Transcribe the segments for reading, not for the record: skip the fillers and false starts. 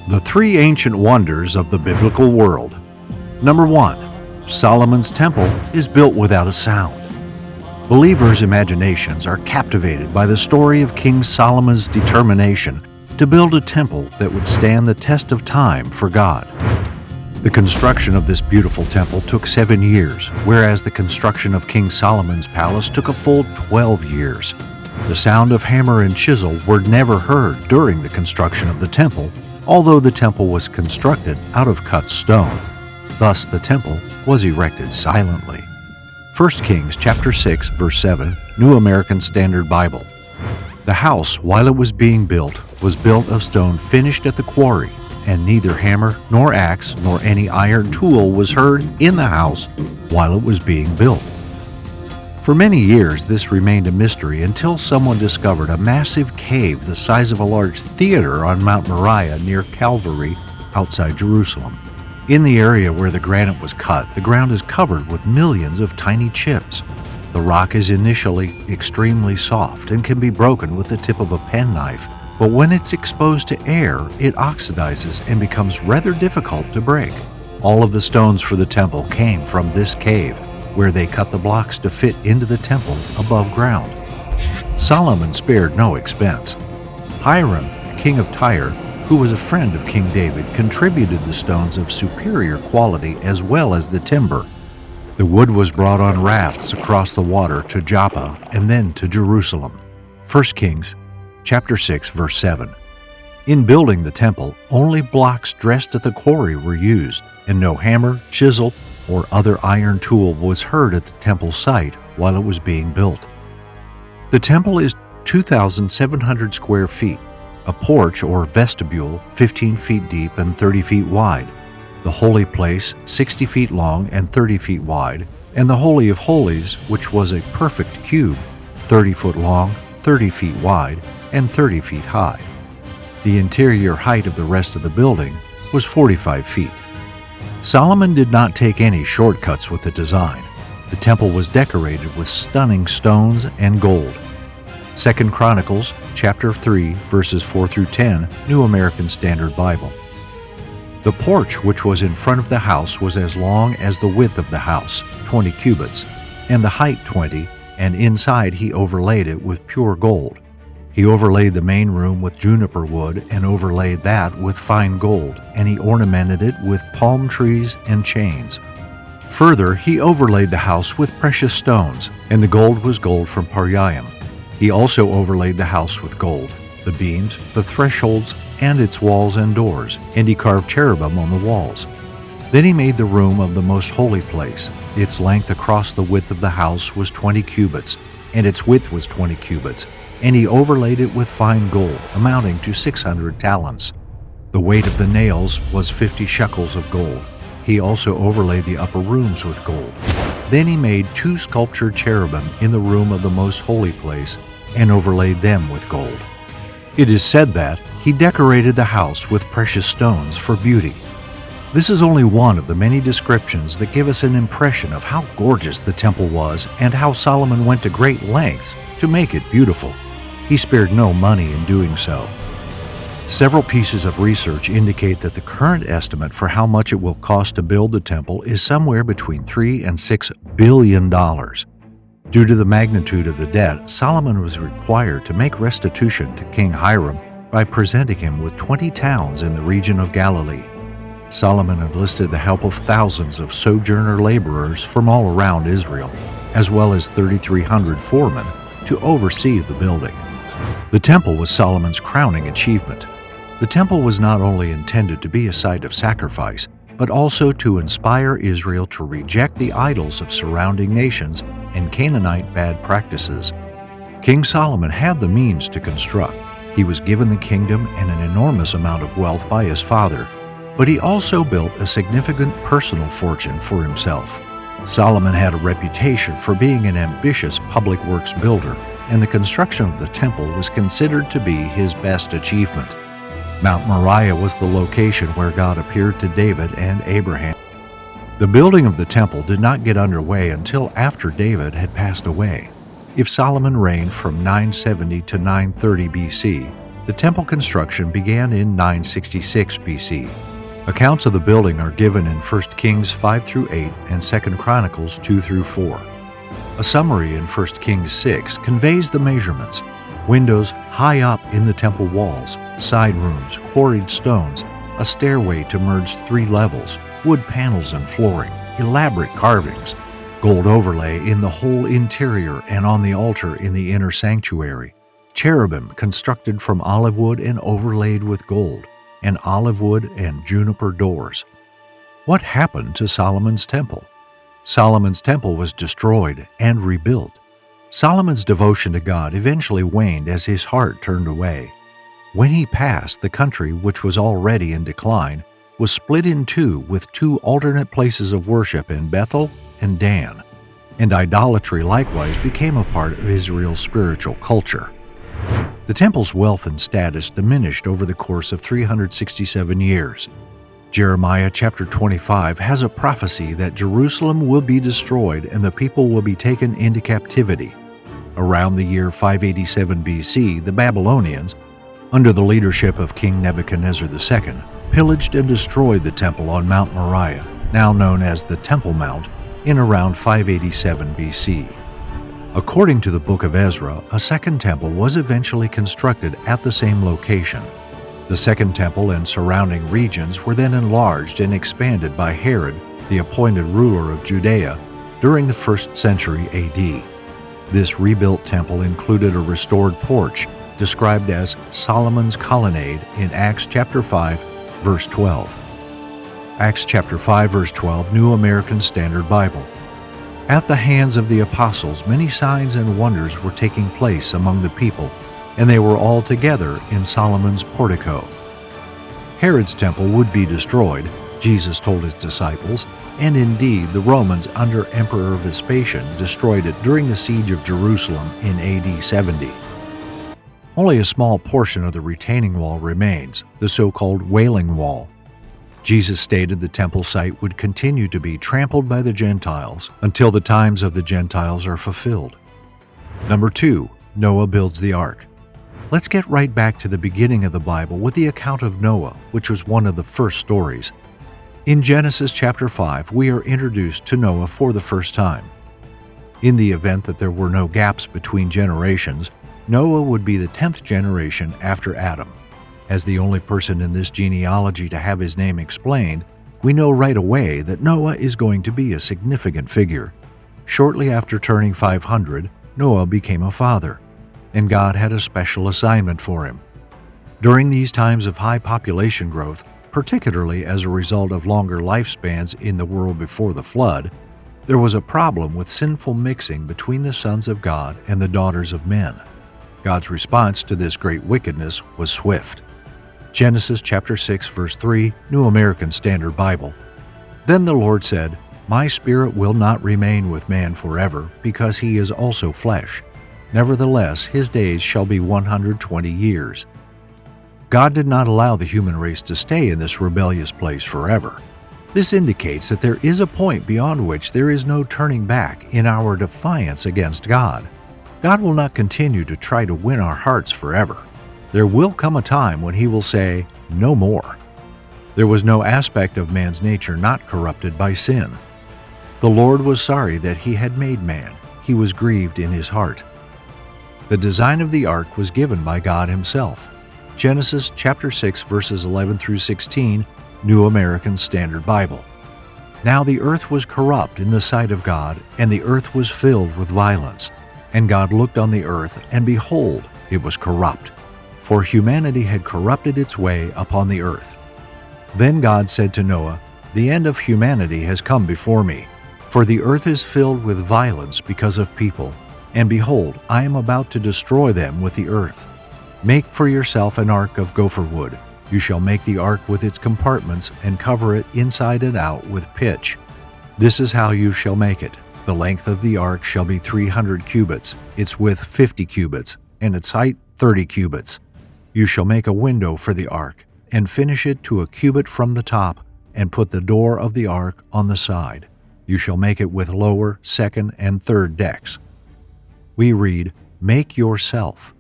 The three ancient wonders of the biblical world. Number 1. Solomon's temple is built without a sound. Believers' imaginations are captivated by the story of King Solomon's determination to build a temple that would stand the test of time for God. The construction of this beautiful temple took 7 years, whereas the construction of King Solomon's palace took a full 12 years. The sound of hammer and chisel were never heard during the construction of the temple, although the temple was constructed out of cut stone. Thus the temple was erected silently. 1 Kings chapter 6, verse 7, New American Standard Bible. The house, while it was being built, was built of stone finished at the quarry, and neither hammer nor axe nor any iron tool was heard in the house while it was being built. For many years this remained a mystery until someone discovered a massive cave the size of a large theater on Mount Moriah near Calvary outside Jerusalem. In the area where the granite was cut, the ground is covered with millions of tiny chips. The rock is initially extremely soft and can be broken with the tip of a penknife, but when it's exposed to air, it oxidizes and becomes rather difficult to break. All of the stones for the temple came from this cave, where they cut the blocks to fit into the temple above ground. Solomon spared no expense. Hiram, king of Tyre, who was a friend of King David, contributed the stones of superior quality as well as the timber. The wood was brought on rafts across the water to Joppa and then to Jerusalem. 1 Kings chapter 6, verse 7. In building the temple, only blocks dressed at the quarry were used, and no hammer, chisel, or other iron tool was heard at the temple site while it was being built. The temple is 2,700 square feet, a porch or vestibule 15 feet deep and 30 feet wide, the holy place 60 feet long and 30 feet wide, and the Holy of Holies, which was a perfect cube, 30 foot long, 30 feet wide, and 30 feet high. The interior height of the rest of the building was 45 feet. Solomon did not take any shortcuts with the design. The temple was decorated with stunning stones and gold. 2 Chronicles chapter 3, verses 4 through 10, New American Standard Bible. The porch which was in front of the house was as long as the width of the house, 20 cubits, and the height 20, and inside he overlaid it with pure gold. He overlaid the main room with juniper wood and overlaid that with fine gold, and he ornamented it with palm trees and chains. Further, he overlaid the house with precious stones, and the gold was gold from Paryaim. He also overlaid the house with gold, the beams, the thresholds, and its walls and doors, and he carved cherubim on the walls. Then he made the room of the most holy place. Its length across the width of the house was 20 cubits, and its width was 20 cubits, and he overlaid it with fine gold, amounting to 600 talents. The weight of the nails was 50 shekels of gold. He also overlaid the upper rooms with gold. Then he made 2 sculptured cherubim in the room of the most holy place, and overlaid them with gold. It is said that he decorated the house with precious stones for beauty. This is only one of the many descriptions that give us an impression of how gorgeous the temple was and how Solomon went to great lengths to make it beautiful. He spared no money in doing so. Several pieces of research indicate that the current estimate for how much it will cost to build the temple is somewhere between $3 and $6 billion. Due to the magnitude of the debt, Solomon was required to make restitution to King Hiram by presenting him with 20 towns in the region of Galilee. Solomon enlisted the help of thousands of sojourner laborers from all around Israel, as well as 3,300 foremen to oversee the building. The temple was Solomon's crowning achievement. The temple was not only intended to be a site of sacrifice, but also to inspire Israel to reject the idols of surrounding nations and Canaanite bad practices. King Solomon had the means to construct. He was given the kingdom and an enormous amount of wealth by his father, but he also built a significant personal fortune for himself. Solomon had a reputation for being an ambitious public works builder, and the construction of the temple was considered to be his best achievement. Mount Moriah was the location where God appeared to David and Abraham. The building of the temple did not get underway until after David had passed away. If Solomon reigned from 970 to 930 BC, The temple construction began in 966 BC. Accounts of the building are given in 1 Kings 5-8 and 2 Chronicles 2-4. A summary in 1 Kings 6 conveys the measurements: windows high up in the temple walls, side rooms, quarried stones, a stairway to merge 3 levels, wood panels and flooring, elaborate carvings, gold overlay in the whole interior and on the altar in the inner sanctuary, cherubim constructed from olive wood and overlaid with gold, and olive wood and juniper doors. What happened to Solomon's temple? Solomon's temple was destroyed and rebuilt. Solomon's devotion to God eventually waned as his heart turned away. When he passed, the country, which was already in decline, was split in two with 2 alternate places of worship in Bethel and Dan, and idolatry likewise became a part of Israel's spiritual culture. The temple's wealth and status diminished over the course of 367 years. Jeremiah chapter 25 has a prophecy that Jerusalem will be destroyed and the people will be taken into captivity. Around the year 587 BC, the Babylonians, under the leadership of King Nebuchadnezzar II, pillaged and destroyed the temple on Mount Moriah, now known as the Temple Mount, in around 587 BC. According to the Book of Ezra, a second temple was eventually constructed at the same location. The second temple and surrounding regions were then enlarged and expanded by Herod, the appointed ruler of Judea, during the 1st century AD. This rebuilt temple included a restored porch, described as Solomon's Colonnade in Acts chapter 5, verse 12. Acts chapter 5, verse 12, New American Standard Bible. At the hands of the apostles, many signs and wonders were taking place among the people, and they were all together in Solomon's portico. Herod's temple would be destroyed, Jesus told his disciples, and indeed the Romans under Emperor Vespasian destroyed it during the siege of Jerusalem in AD 70. Only a small portion of the retaining wall remains, the so-called Wailing Wall. Jesus stated the temple site would continue to be trampled by the Gentiles until the times of the Gentiles are fulfilled. Number 2. Noah builds the ark. Let's get right back to the beginning of the Bible with the account of Noah, which was one of the first stories. In Genesis chapter 5, we are introduced to Noah for the first time. In the event that there were no gaps between generations, Noah would be the 10th generation after Adam. As the only person in this genealogy to have his name explained, we know right away that Noah is going to be a significant figure. Shortly after turning 500, Noah became a father, and God had a special assignment for him. During these times of high population growth, particularly as a result of longer lifespans in the world before the flood, there was a problem with sinful mixing between the sons of God and the daughters of men. God's response to this great wickedness was swift. Genesis chapter 6, verse 3, New American Standard Bible. Then the Lord said, "My spirit will not remain with man forever, because he is also flesh. Nevertheless, his days shall be 120 years." God did not allow the human race to stay in this rebellious place forever. This indicates that there is a point beyond which there is no turning back in our defiance against God. God will not continue to try to win our hearts forever. There will come a time when He will say, "No more." There was no aspect of man's nature not corrupted by sin. The Lord was sorry that He had made man. He was grieved in His heart. The design of the ark was given by God Himself. Genesis chapter 6, verses 11 through 16, New American Standard Bible. Now the earth was corrupt in the sight of God, and the earth was filled with violence. And God looked on the earth, and behold, it was corrupt, for humanity had corrupted its way upon the earth. Then God said to Noah, "The end of humanity has come before me, for the earth is filled with violence because of people, and behold, I am about to destroy them with the earth. Make for yourself an ark of gopher wood. You shall make the ark with its compartments, and cover it inside and out with pitch. This is how you shall make it. The length of the ark shall be 300 cubits, its width 50 cubits, and its height 30 cubits. You shall make a window for the ark, and finish it to a cubit from the top, and put the door of the ark on the side. You shall make it with lower, second, and third decks." We read, "Make yourself."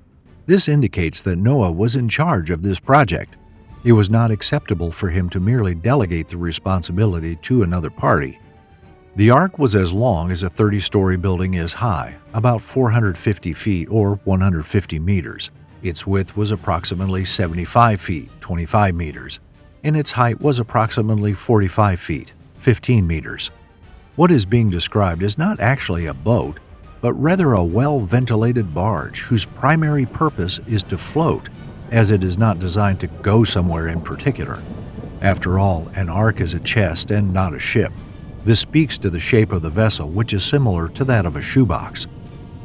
This indicates that Noah was in charge of this project. It was not acceptable for him to merely delegate the responsibility to another party. The ark was as long as a 30-story building is high, about 450 feet or 150 meters. Its width was approximately 75 feet, 25 meters, and its height was approximately 45 feet, 15 meters. What is being described is not actually a boat, but rather a well-ventilated barge whose primary purpose is to float, as it is not designed to go somewhere in particular. After all, an ark is a chest and not a ship. This speaks to the shape of the vessel, which is similar to that of a shoebox.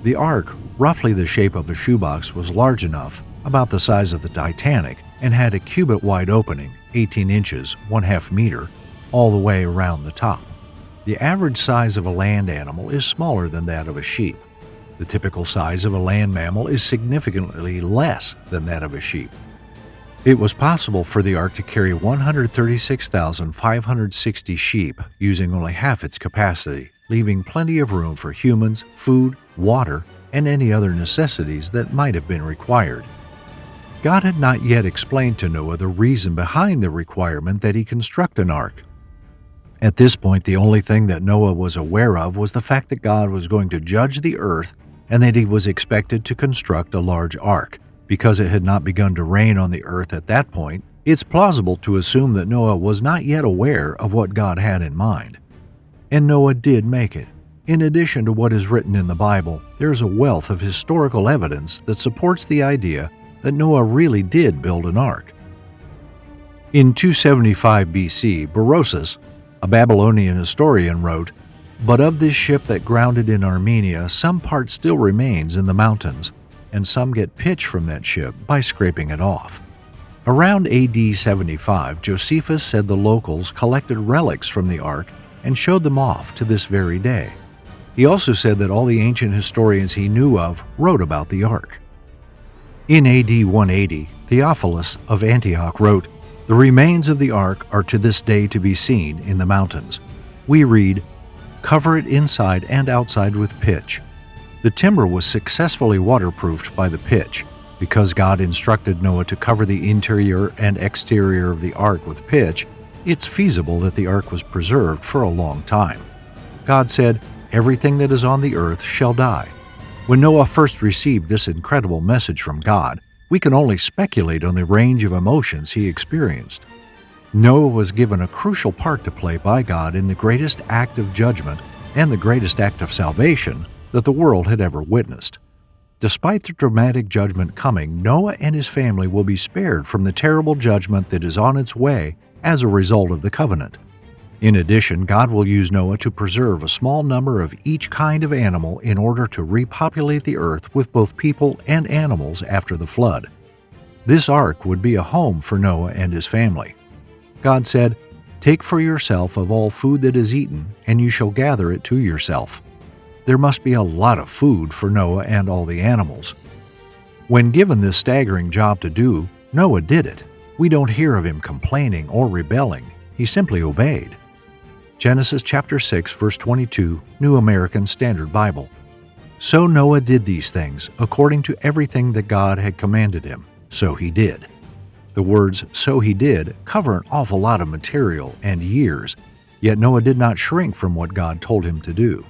The ark, roughly the shape of a shoebox, was large enough, about the size of the Titanic, and had a cubit-wide opening, 18 inches, 1/2 meter, all the way around the top. The average size of a land animal is smaller than that of a sheep. The typical size of a land mammal is significantly less than that of a sheep. It was possible for the ark to carry 136,560 sheep using only half its capacity, leaving plenty of room for humans, food, water, and any other necessities that might have been required. God had not yet explained to Noah the reason behind the requirement that he construct an ark. At this point, the only thing that Noah was aware of was the fact that God was going to judge the earth and that he was expected to construct a large ark. Because it had not begun to rain on the earth at that point, it's plausible to assume that Noah was not yet aware of what God had in mind. And Noah did make it. In addition to what is written in the Bible, there is a wealth of historical evidence that supports the idea that Noah really did build an ark. In 275 BC, Berosus, a Babylonian historian, wrote, "But of this ship that grounded in Armenia, some part still remains in the mountains, and some get pitch from that ship by scraping it off." Around AD 75, Josephus said the locals collected relics from the ark and showed them off to this very day. He also said that all the ancient historians he knew of wrote about the ark. In AD 180, Theophilus of Antioch wrote, "The remains of the ark are to this day to be seen in the mountains." We read, "Cover it inside and outside with pitch." The timber was successfully waterproofed by the pitch. Because God instructed Noah to cover the interior and exterior of the ark with pitch, it's feasible that the ark was preserved for a long time. God said, "Everything that is on the earth shall die." When Noah first received this incredible message from God, we can only speculate on the range of emotions he experienced. Noah was given a crucial part to play by God in the greatest act of judgment and the greatest act of salvation that the world had ever witnessed. Despite the dramatic judgment coming, Noah and his family will be spared from the terrible judgment that is on its way as a result of the covenant. In addition, God will use Noah to preserve a small number of each kind of animal in order to repopulate the earth with both people and animals after the flood. This ark would be a home for Noah and his family. God said, "Take for yourself of all food that is eaten, and you shall gather it to yourself." There must be a lot of food for Noah and all the animals. When given this staggering job to do, Noah did it. We don't hear of him complaining or rebelling. He simply obeyed. Genesis chapter 6, verse 22, New American Standard Bible. "So Noah did these things, according to everything that God had commanded him. So he did." The words "so he did" cover an awful lot of material and years, yet Noah did not shrink from what God told him to do.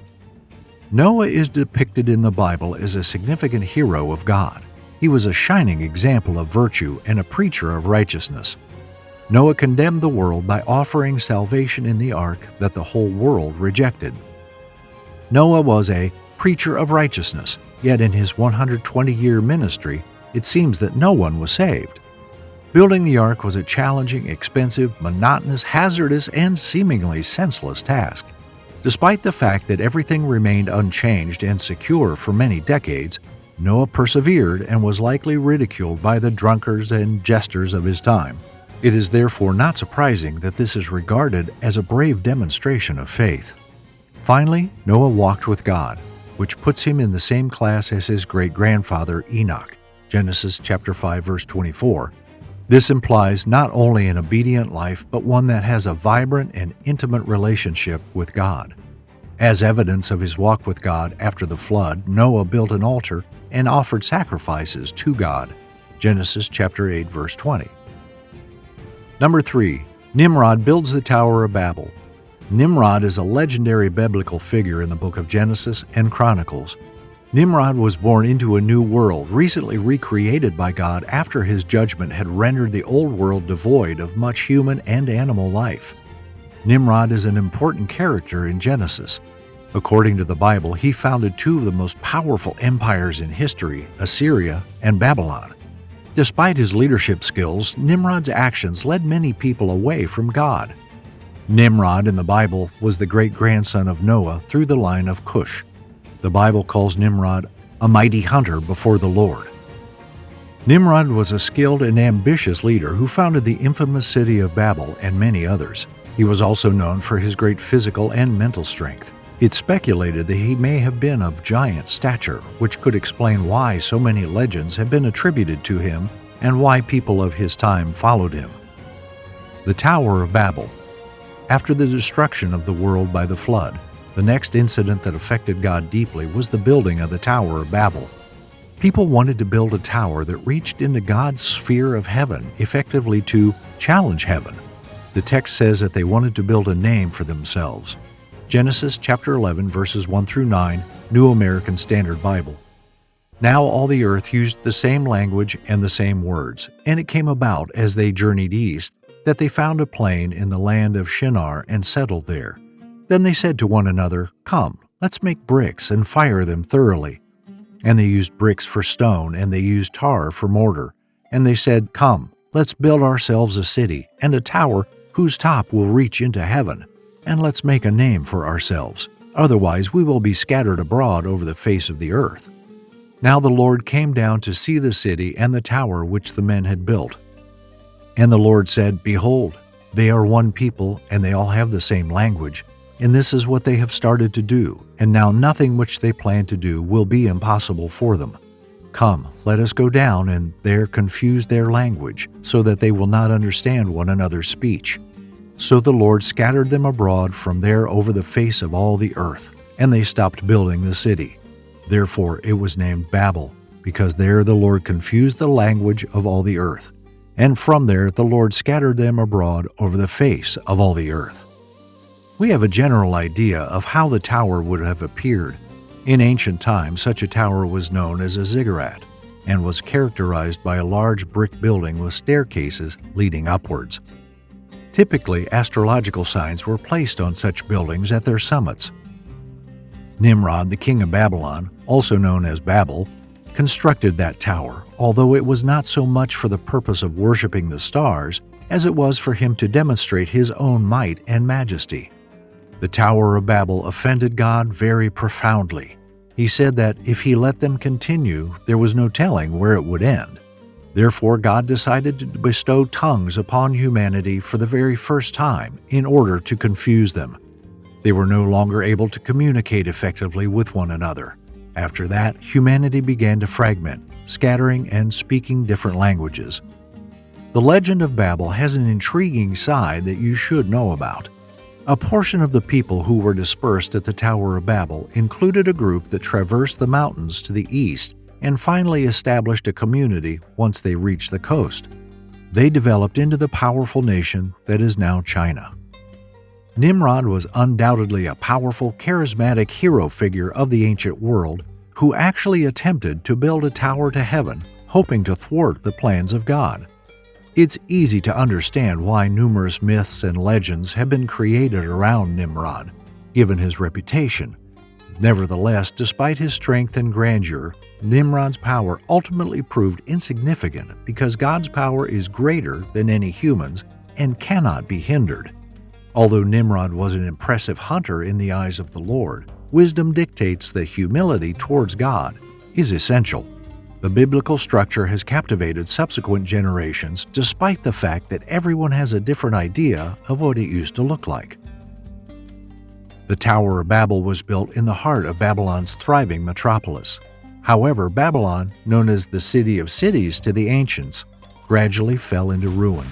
Noah is depicted in the Bible as a significant hero of God. He was a shining example of virtue and a preacher of righteousness. Noah condemned the world by offering salvation in the ark that the whole world rejected. Noah was a preacher of righteousness, yet in his 120-year ministry, it seems that no one was saved. Building the ark was a challenging, expensive, monotonous, hazardous, and seemingly senseless task. Despite the fact that everything remained unchanged and secure for many decades, Noah persevered and was likely ridiculed by the drunkards and jesters of his time. It is therefore not surprising that this is regarded as a brave demonstration of faith. Finally, Noah walked with God, which puts him in the same class as his great-grandfather Enoch, Genesis chapter 5, verse 24. This implies not only an obedient life, but one that has a vibrant and intimate relationship with God. As evidence of his walk with God after the flood, Noah built an altar and offered sacrifices to God. Genesis chapter 8, verse 20. Number 3. Nimrod builds the Tower of Babel. Nimrod is a legendary biblical figure in the book of Genesis and Chronicles. Nimrod was born into a new world, recently recreated by God after his judgment had rendered the old world devoid of much human and animal life. Nimrod is an important character in Genesis. According to the Bible, he founded two of the most powerful empires in history, Assyria and Babylon. Despite his leadership skills, Nimrod's actions led many people away from God. Nimrod in the Bible was the great-grandson of Noah through the line of Cush. The Bible calls Nimrod a mighty hunter before the Lord. Nimrod was a skilled and ambitious leader who founded the infamous city of Babel and many others. He was also known for his great physical and mental strength. It's speculated that he may have been of giant stature, which could explain why so many legends have been attributed to him and why people of his time followed him. The Tower of Babel. After the destruction of the world by the flood, the next incident that affected God deeply was the building of the Tower of Babel. People wanted to build a tower that reached into God's sphere of heaven, effectively to challenge heaven. The text says that they wanted to build a name for themselves. Genesis chapter 11, verses 1 through 9, New American Standard Bible. Now all the earth used the same language and the same words, and it came about as they journeyed east that they found a plain in the land of Shinar and settled there. Then they said to one another, "Come, let's make bricks and fire them thoroughly." And they used bricks for stone, and they used tar for mortar. And they said, "Come, let's build ourselves a city and a tower whose top will reach into heaven, and let's make a name for ourselves. Otherwise we will be scattered abroad over the face of the earth." Now the Lord came down to see the city and the tower which the men had built. And the Lord said, "Behold, they are one people, and they all have the same language. And this is what they have started to do, and now nothing which they plan to do will be impossible for them. Come, let us go down and there confuse their language, so that they will not understand one another's speech." So the Lord scattered them abroad from there over the face of all the earth, and they stopped building the city. Therefore it was named Babel, because there the Lord confused the language of all the earth. And from there the Lord scattered them abroad over the face of all the earth. We have a general idea of how the tower would have appeared. In ancient times, such a tower was known as a ziggurat and was characterized by a large brick building with staircases leading upwards. Typically, astrological signs were placed on such buildings at their summits. Nimrod, the king of Babylon, also known as Babel, constructed that tower, although it was not so much for the purpose of worshiping the stars as it was for him to demonstrate his own might and majesty. The Tower of Babel offended God very profoundly. He said that if he let them continue, there was no telling where it would end. Therefore, God decided to bestow tongues upon humanity for the very first time in order to confuse them. They were no longer able to communicate effectively with one another. After that, humanity began to fragment, scattering and speaking different languages. The legend of Babel has an intriguing side that you should know about. A portion of the people who were dispersed at the Tower of Babel included a group that traversed the mountains to the east and finally established a community once they reached the coast. They developed into the powerful nation that is now China. Nimrod was undoubtedly a powerful, charismatic hero figure of the ancient world who actually attempted to build a tower to heaven, hoping to thwart the plans of God. It's easy to understand why numerous myths and legends have been created around Nimrod, given his reputation. Nevertheless, despite his strength and grandeur, Nimrod's power ultimately proved insignificant because God's power is greater than any human's and cannot be hindered. Although Nimrod was an impressive hunter in the eyes of the Lord, wisdom dictates that humility towards God is essential. The biblical structure has captivated subsequent generations despite the fact that everyone has a different idea of what it used to look like. The Tower of Babel was built in the heart of Babylon's thriving metropolis. However, Babylon, known as the city of cities to the ancients, gradually fell into ruin.